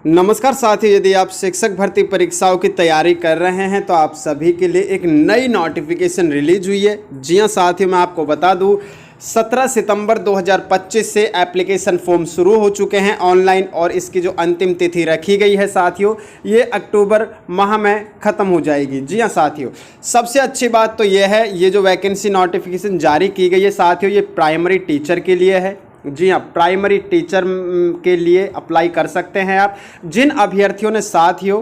नमस्कार साथियों, यदि आप शिक्षक भर्ती परीक्षाओं की तैयारी कर रहे हैं तो आप सभी के लिए एक नई नोटिफिकेशन रिलीज हुई है। जी हाँ साथियों, मैं आपको बता दूं 17 सितंबर 2025 से एप्लीकेशन फॉर्म शुरू हो चुके हैं ऑनलाइन और इसकी जो अंतिम तिथि रखी गई है साथियों, ये अक्टूबर माह में ख़त्म हो जाएगी। जी हाँ साथियों, सबसे अच्छी बात तो ये है, ये जो वैकेंसी नोटिफिकेशन जारी की गई है साथियों, ये प्राइमरी टीचर के लिए है। जी हाँ, प्राइमरी टीचर के लिए अप्लाई कर सकते हैं आप। जिन अभ्यर्थियों ने साथियों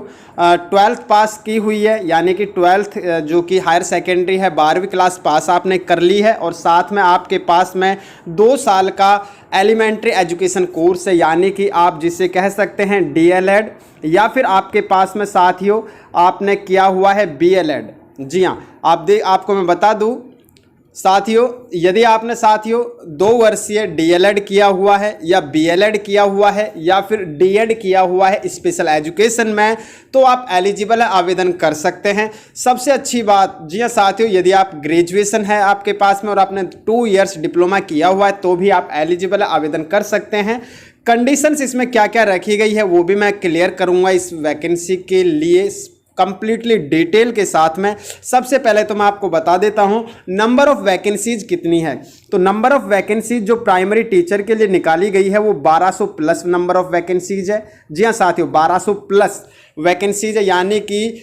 12th पास की हुई है, यानी कि 12th जो कि हायर सेकेंडरी है, 12वीं क्लास पास आपने कर ली है और साथ में आपके पास में 2 साल का एलिमेंट्री एजुकेशन कोर्स है, यानी कि आप जिसे कह सकते हैं DLED, या फिर आपके पास में साथियों आपने किया हुआ है BLED। जी हाँ, आपको मैं बता दूँ साथियों, यदि आपने साथियों 2 वर्षीय DLED किया हुआ है या BLED किया हुआ है या फिर DED किया हुआ है स्पेशल एजुकेशन में, तो आप एलिजिबल है, आवेदन कर सकते हैं। सबसे अच्छी बात, जी हाँ साथियों, यदि आप ग्रेजुएशन है आपके पास में और आपने 2 इयर्स डिप्लोमा किया हुआ है तो भी आप एलिजिबल है, आवेदन कर सकते हैं। कंडीशंस इसमें क्या क्या रखी गई है वो भी मैं क्लियर करूँगा इस वैकेंसी के लिए कंप्लीटली डिटेल के साथ में। सबसे पहले तो मैं आपको बता देता हूं नंबर ऑफ वैकेंसीज कितनी है। तो नंबर ऑफ वैकेंसीज जो प्राइमरी टीचर के लिए निकाली गई है वो 1200 प्लस नंबर ऑफ वैकेंसीज है। जी हाँ साथियों, 1200 प्लस वैकेंसीज है, यानी कि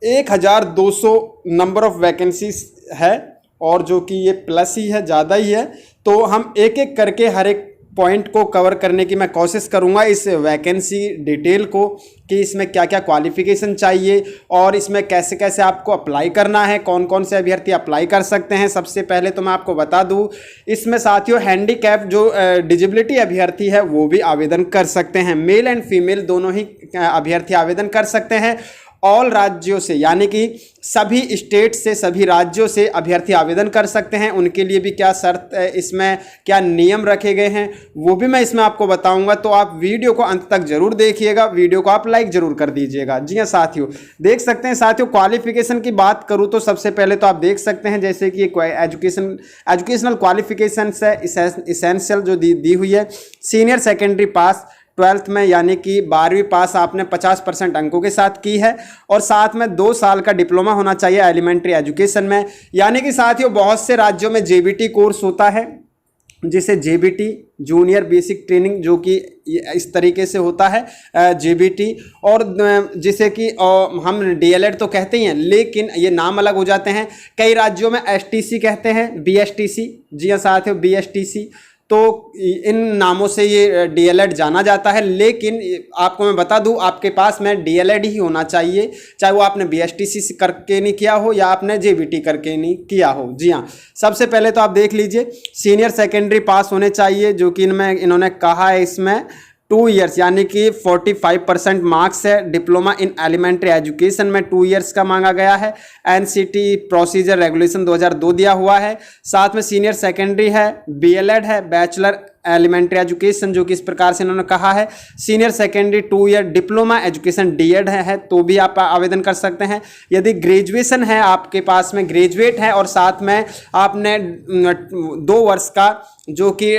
1200 नंबर ऑफ वैकेंसीज है, और जो कि ये प्लस ही है, ज़्यादा ही है। तो हम एक एक करके हर एक पॉइंट को कवर करने की मैं कोशिश करूंगा इस वैकेंसी डिटेल को, कि इसमें क्या क्या क्वालिफिकेशन चाहिए और इसमें कैसे कैसे आपको अप्लाई करना है, कौन कौन से अभ्यर्थी अप्लाई कर सकते हैं। सबसे पहले तो मैं आपको बता दूं, इसमें साथियों हैंडीकैप जो डिजेबिलिटी अभ्यर्थी है वो भी आवेदन कर सकते हैं। मेल एंड फीमेल दोनों ही अभ्यर्थी आवेदन कर सकते हैं। ऑल राज्यों से, यानी कि सभी स्टेट से, सभी राज्यों से अभ्यर्थी आवेदन कर सकते हैं। उनके लिए भी क्या शर्त है, इसमें क्या नियम रखे गए हैं वो भी मैं इसमें आपको बताऊंगा। तो आप वीडियो को अंत तक जरूर देखिएगा, वीडियो को आप लाइक जरूर कर दीजिएगा। जी हाँ साथियों, देख सकते हैं साथियों, क्वालिफिकेशन की बात करूँ तो सबसे पहले तो आप देख सकते हैं जैसे कि एजुकेशनल क्वालिफिकेशन है इसेंशियल जो दी हुई है। सीनियर सेकेंडरी पास 12th में, यानी कि 12वीं पास आपने 50% अंकों के साथ की है, और साथ में 2 साल का डिप्लोमा होना चाहिए एलिमेंट्री एजुकेशन में। यानी कि साथियों बहुत से राज्यों में JBT कोर्स होता है, जिसे JBT जूनियर बेसिक ट्रेनिंग, जो कि इस तरीके से होता है JBT, और जिसे कि हम DLED तो कहते ही हैं, लेकिन ये नाम अलग हो जाते हैं। कई राज्यों में STC कहते हैं, BSTC। जी हाँ साथियों, BSTC, तो इन नामों से ये DLED जाना जाता है। लेकिन आपको मैं बता दूं, आपके पास में DLED ही होना चाहिए, चाहे वो आपने BSTC करके नहीं किया हो या आपने JBT करके नहीं किया हो। जी हाँ, सबसे पहले तो आप देख लीजिए, सीनियर सेकेंडरी पास होने चाहिए, जो कि इन्होंने कहा है इसमें 2 इयर्स, यानी कि 45% मार्क्स है। डिप्लोमा इन एलिमेंट्री एजुकेशन में 2 इयर्स का मांगा गया है। NCT प्रोसीजर रेगुलेशन 2002 दिया हुआ है। साथ में सीनियर सेकेंडरी है, BLED है, बैचलर एलिमेंट्री एजुकेशन, जो कि इस प्रकार से इन्होंने कहा है। Senior secondary 2 year diploma education DED है तो भी आप आवेदन कर सकते हैं। यदि ग्रेजुएशन है आपके पास में, ग्रेजुएट है और साथ में आपने 2 वर्ष का जो कि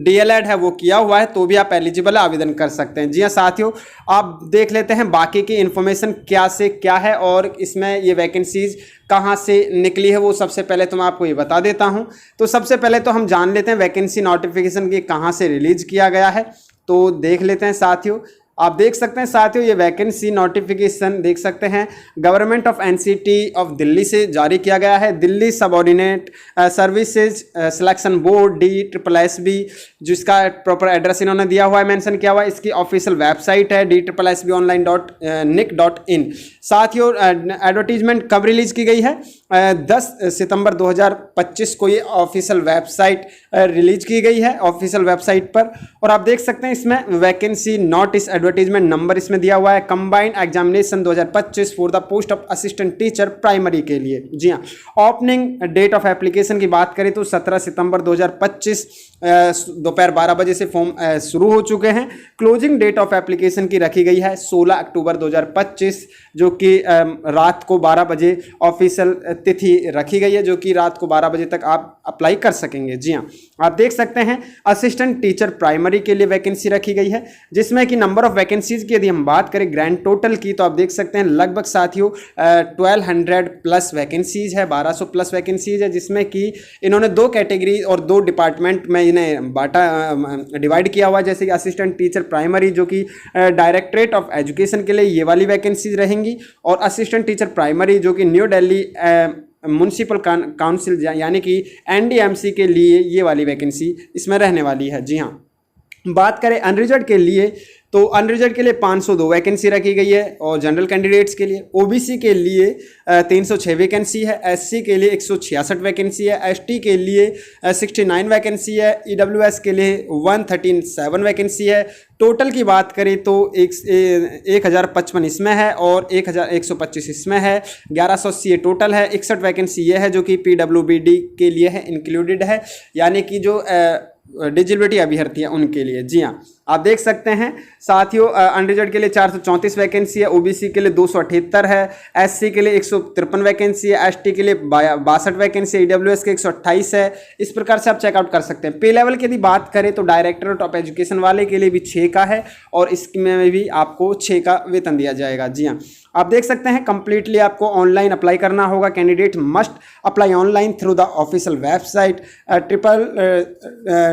DLED है वो किया हुआ है, तो भी आप एलिजिबल आवेदन कर सकते हैं। जी हाँ साथियों, आप देख लेते हैं बाकी की इन्फॉर्मेशन क्या से क्या है और इसमें ये वैकेंसीज कहाँ से निकली है, वो सबसे पहले तो मैं आपको ये बता देता हूँ। तो सबसे पहले तो हम जान लेते हैं वैकेंसी नोटिफिकेशन की कहाँ से रिलीज किया गया है। तो देख लेते हैं साथियों, आप देख सकते हैं साथियों, ये वैकेंसी नोटिफिकेशन देख सकते हैं government of NCT of Delhi से जारी किया गया है। Delhi subordinate services selection board DSSB, जिसका प्रॉपर एड्रेस इन्होंने दिया हुआ है, मेंशन किया हुआ है। इसकी ऑफिशियल वेबसाइट है DSSBonline.nic.in। साथियों एडवर्टीजमेंट कब रिलीज की गई है? 10 सितंबर 2025 को ये ऑफिशियल वेबसाइट रिलीज की गई है, ऑफिशियल वेबसाइट पर। और आप देख सकते हैं इसमें वैकेंसी नोटिस एडवर्टीजमेंट नंबर इसमें दिया हुआ है, combined examination 2025 for the post of assistant teacher primary के लिए। जी हाँ, ओपनिंग डेट ऑफ एप्लीकेशन की बात करें तो 17 सितंबर 2025 दोपहर 12 बजे से फॉर्म शुरू हो चुके हैं। क्लोजिंग डेट ऑफ एप्लीकेशन की रखी गई है 16 अक्टूबर 2025, जो कि रात को 12 बजे ऑफिशियल तिथि रखी गई है, जो कि रात को 12 बजे तक आप अप्लाई कर सकेंगे। जी हाँ, आप देख सकते हैं असिस्टेंट टीचर प्राइमरी के लिए वैकेंसी रखी गई है, जिसमें कि नंबर ऑफ वैकेंसीज की यदि हम बात करें ग्रैंड टोटल की, तो आप देख सकते हैं लगभग साथियों 1200 प्लस वैकेंसीज है, 1200 प्लस वैकेंसीज है, जिसमें कि इन्होंने 2 कैटेगरी और 2 डिपार्टमेंट में इन्हें बांटा, डिवाइड किया हुआ है। जैसे कि असिस्टेंट टीचर प्राइमरी जो कि डायरेक्टरेट ऑफ एजुकेशन के लिए ये वाली वैकेंसीज रहेंगी, और असिस्टेंट टीचर प्राइमरी जो कि न्यू दिल्ली म्युनिसिपल काउंसिल यानी कि एनडीएमसी के लिए ये वाली वैकेंसी इसमें रहने वाली है। जी हाँ, बात करें अनरिजर्व के लिए, तो अनरिजर्व के लिए 502 वैकेंसी रखी गई है, और जनरल कैंडिडेट्स के लिए ओबीसी के लिए 306 वैकेंसी है, एससी के लिए 166 वैकेंसी है, एसटी के लिए 69 वैकेंसी है, ईडब्ल्यूएस के लिए 137 वैकेंसी है। टोटल की बात करें तो 1055 इसमें है और 1125 इसमें है, 1180 ये टोटल है। 61 वैकेंसी ये है जो कि पीडब्ल्यूबीडी के लिए है, इंक्लूडेड है, यानी कि जो डिजेबिलिटी अभ्यर्थी है उनके लिए। जी हाँ, आप देख सकते हैं साथियों अनरिजर्व के लिए 434 वैकेंसी है, ओबीसी के लिए 278 है, एससी के लिए 153 वैकेंसी है, एसटी के लिए 62 वैकेंसी है, ईडब्ल्यूएस के 128 है। इस प्रकार से आप चेकआउट कर सकते हैं। पे लेवल की यदि बात करें तो डायरेक्टरेट ऑफ एजुकेशन वाले के लिए भी 6 का है, और इसमें भी आपको 6 का वेतन दिया जाएगा। जी हाँ, आप देख सकते हैं कंप्लीटली आपको ऑनलाइन अप्लाई करना होगा। Candidate must apply online through the official website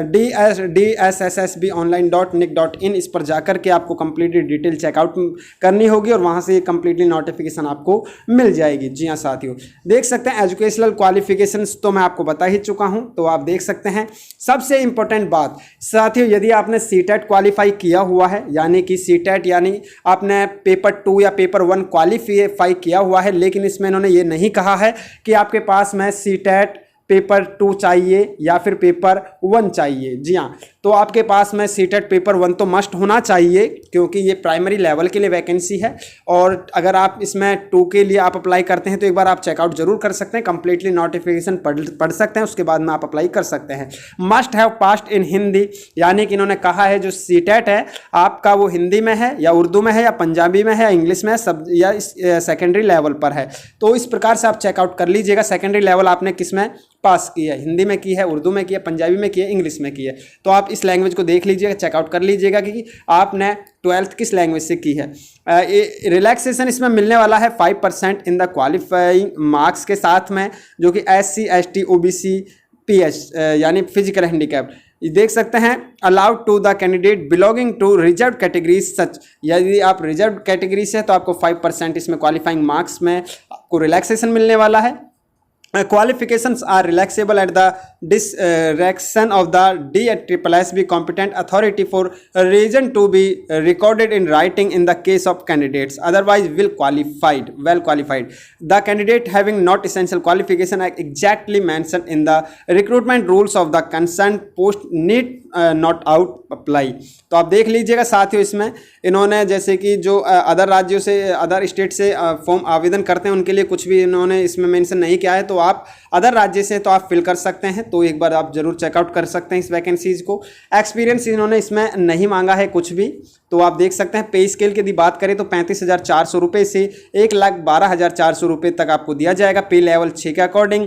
DSSSBonline.nic.in। इस पर जाकर के आपको कंप्लीटली डिटेल चेकआउट करनी होगी, और वहां से कंप्लीटली नोटिफिकेशन आपको मिल जाएगी। जी हाँ साथियों, देख सकते हैं एजुकेशनल क्वालिफिकेशंस तो मैं आपको बता ही चुका हूं, तो आप देख सकते हैं। सबसे इंपॉर्टेंट बात साथियों, यदि आपने सीटेट क्वालिफाई किया हुआ है, यानी कि सीटेट यानी आपने पेपर 2 या पेपर 1 क्वालिफाई किया हुआ है, लेकिन इसमें इन्होंने ये नहीं कहा है कि आपके पास में सीटेट पेपर 2 चाहिए या फिर पेपर 1 चाहिए। जी हाँ, तो आपके पास में सीटेट पेपर 1 तो मस्ट होना चाहिए, क्योंकि ये प्राइमरी लेवल के लिए वैकेंसी है। और अगर आप इसमें 2 के लिए आप अप्लाई करते हैं तो एक बार आप चेकआउट जरूर कर सकते हैं, कंप्लीटली नोटिफिकेशन पढ़ सकते हैं, उसके बाद में आप अप्लाई कर सकते हैं। Must have passed in Hindi, यानी कि इन्होंने कहा है जो सीटेट है आपका वो हिंदी में है या उर्दू में है या पंजाबी में है या इंग्लिश में है, सब या सेकेंडरी लेवल पर है। तो इस प्रकार से आप चेकआउट कर लीजिएगा सेकेंडरी लेवल आपने किस में पास की है, हिंदी में की है, उर्दू में की है, पंजाबी में की है, इंग्लिश में की है। तो आप इस लैंग्वेज को देख लीजिएगा, चेकआउट कर लीजिएगा कि आपने 12th किस लैंग्वेज से की है। रिलैक्सेशन इसमें मिलने वाला है 5% इन द क्वालिफाइंग मार्क्स के साथ में, जो कि SC ST OBC PH यानी फिजिकल हैंडीकैप। देख सकते हैं allowed to the candidate belonging to reserve categories such, यदि आप रिजर्व कैटेगरी से हैं तो आपको 5% इसमें क्वालिफाइंग मार्क्स में आपको रिलैक्सेशन मिलने वाला है। Qualifications are relaxable at the direction of the DSSSB competent authority for a reason to be recorded in writing in the case of candidates otherwise well qualified. The candidate having not essential qualification are exactly mentioned in the recruitment rules of the concerned post need not out apply। तो आप देख लीजिएगा साथियों, इसमें इन्होंने जैसे कि जो अदर राज्यों से अदर स्टेट से फॉर्म आवेदन करते हैं उनके लिए कुछ भी इन्होंने इसमें मेंशन नहीं किया है, तो आप अदर राज्य से तो आप फिल कर सकते हैं। तो एक बार आप जरूर चेकआउट कर सकते हैं इस वैकेंसीज को। एक्सपीरियंस इन्होंने इसमें नहीं मांगा है कुछ भी, तो आप देख सकते हैं। पे स्केल की यदि बात करें तो 35,400 रुपये से 1,12,400 रुपये तक आपको दिया जाएगा पे लेवल 6 के according.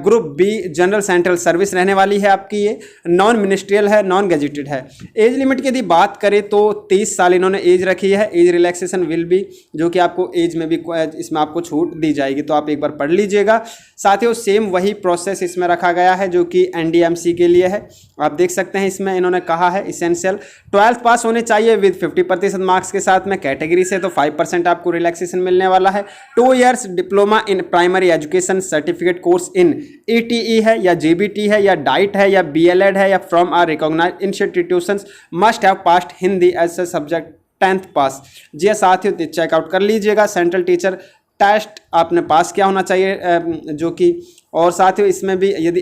Group B general central service रहने वाली है आपकी, ये नॉन मिनिस्ट्रियल है, नॉन गजेटेड है। एज लिमिट की यदि बात करें तो 30 साल इन्होंने एज रखी है। एज रिलैक्सेशन विल भी, जो कि आपको एज में भी इसमें आपको छूट दी जाएगी, तो आप एक बार पढ़ लीजिएगा। साथियों सेम वही प्रोसेस इसमें रखा गया है जो कि एनडीएमसी के लिए है। आप देख सकते हैं इसमें इन्होंने कहा है इसेंशियल 12th पास होने चाहिए विद 50% मार्क्स के साथ में। कैटेगरी से तो 5% आपको रिलैक्सेशन मिलने वाला है। 2 years diploma in primary education certificate course in ETE है या JBT है या डाइट है या BLED है या from a recognised institutions must have passed Hindi as a subject 10th पास। जी साथियों चेकआउट कर लीजिएगा। सेंट्रल टीचर टेस्ट आपने पास किया होना चाहिए, जो कि और साथियों इसमें भी यदि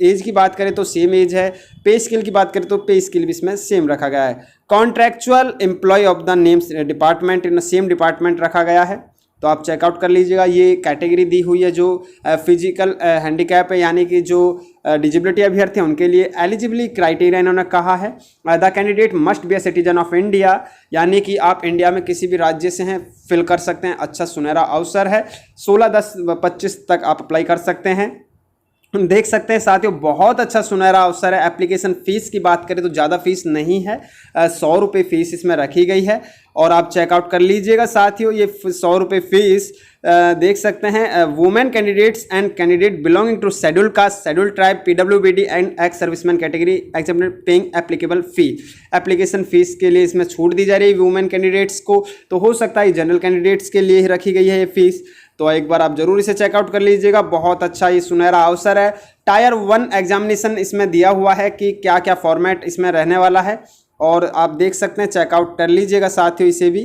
एज की बात करें तो सेम एज है। पे स्केल की बात करें तो पे स्केल भी इसमें सेम रखा गया है। Contractual employee of the names department in same department रखा गया है। तो आप चेकआउट कर लीजिएगा। ये कैटेगरी दी हुई है जो फिजिकल हैंडीकैप है, यानी कि जो डिजेबिलिटी अभ्यर्थी हैं उनके लिए। एलिजिबिलिटी क्राइटेरिया इन्होंने कहा है the candidate must be a citizen of India, यानी कि आप इंडिया में किसी भी राज्य से हैं, फिल कर सकते हैं। अच्छा सुनहरा अवसर है, 16/10/25 तक आप अप्लाई कर सकते हैं। देख सकते हैं साथियों, बहुत अच्छा सुनहरा अवसर है। एप्लीकेशन फ़ीस की बात करें तो ज़्यादा फीस नहीं है, 100 रुपये फ़ीस इसमें रखी गई है और आप चेकआउट कर लीजिएगा साथियों। ये 100 रुपये फ़ीस देख सकते हैं। Women candidates and candidate belonging to schedule caste, schedule tribe, PWBD and ex serviceman category except paying applicable fee. Application fees के लिए इसमें छूट दी जा रही है वुमेन कैंडिडेट्स को, तो हो सकता है जनरल कैंडिडेट्स के लिए ही रखी गई है ये फ़ीस। तो एक बार आप जरूर इसे चेकआउट कर लीजिएगा, बहुत अच्छा ये सुनहरा अवसर है। टायर 1 एग्जामिनेशन इसमें दिया हुआ है कि क्या क्या फॉर्मेट इसमें रहने वाला है, और आप देख सकते हैं, चेकआउट कर लीजिएगा साथियों इसे भी।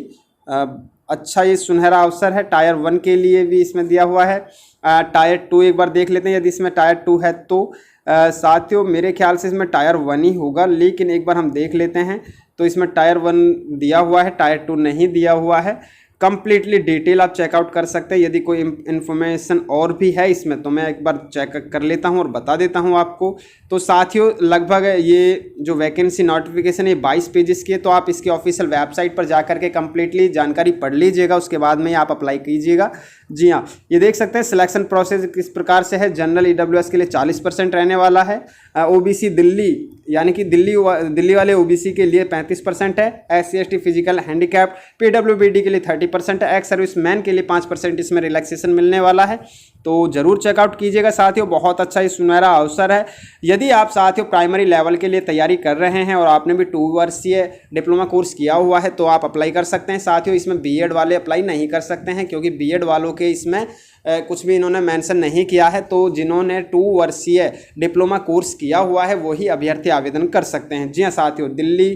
अच्छा ये सुनहरा अवसर है, टायर 1 के लिए भी इसमें दिया हुआ है। टायर 2 एक बार देख लेते हैं, यदि इसमें टायर 2 है तो साथियों मेरे ख्याल से इसमें टायर 1 ही होगा, लेकिन एक बार हम देख लेते हैं। तो इसमें टायर 1 दिया हुआ है, टायर 2 नहीं दिया हुआ है। कंप्लीटली डिटेल आप चेकआउट कर सकते हैं। यदि कोई इन्फॉर्मेशन और भी है इसमें तो मैं एक बार चेक कर लेता हूं और बता देता हूं आपको। तो साथियों लगभग ये जो वैकेंसी नोटिफिकेशन है 22 पेजेस की है, तो आप इसकी ऑफिशियल वेबसाइट पर जाकर के कंप्लीटली जानकारी पढ़ लीजिएगा, उसके बाद में आप अप्लाई कीजिएगा। जी हाँ, ये देख सकते हैं सिलेक्शन प्रोसेस किस प्रकार से है। जनरल EWS के लिए 40% रहने वाला है। OBC दिल्ली, यानी कि दिल्ली वाले OBC के लिए 35% है। SC ST physical handicap PWBD के लिए 30% है। एक्स सर्विसमैन के लिए 5% इसमें रिलैक्सेशन मिलने वाला है। तो जरूर चेकआउट कीजिएगा साथियों, बहुत अच्छा ये सुनहरा अवसर है। यदि आप साथियों प्राइमरी लेवल के लिए तैयारी कर रहे हैं और आपने भी 2 वर्षीय डिप्लोमा कोर्स किया हुआ है तो आप अप्लाई कर सकते हैं साथियों। इसमें BEd वाले अप्लाई नहीं कर सकते हैं, क्योंकि BEd वालों के इसमें कुछ भी इन्होंने मेंशन नहीं किया है। तो जिन्होंने 2 वर्षीय डिप्लोमा कोर्स किया हुआ है वही अभ्यर्थी आवेदन कर सकते हैं। जी हाँ साथियों, दिल्ली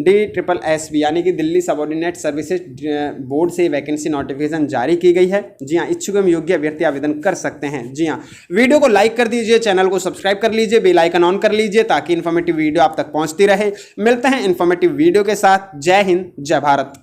DSSB यानी कि दिल्ली सबऑर्डिनेट सर्विसेज बोर्ड से वैकेंसी नोटिफिकेशन जारी की गई है। जी हाँ, इच्छुक एवं योग्य अभ्यर्थी आवेदन कर सकते हैं। जी हाँ, वीडियो को लाइक कर दीजिए, चैनल को सब्सक्राइब कर लीजिए, बेल आइकन ऑन कर लीजिए ताकि इन्फॉर्मेटिव वीडियो आप तक पहुँचती रहे। मिलते हैं इन्फॉर्मेटिव वीडियो के साथ। जय हिंद, जय भारत।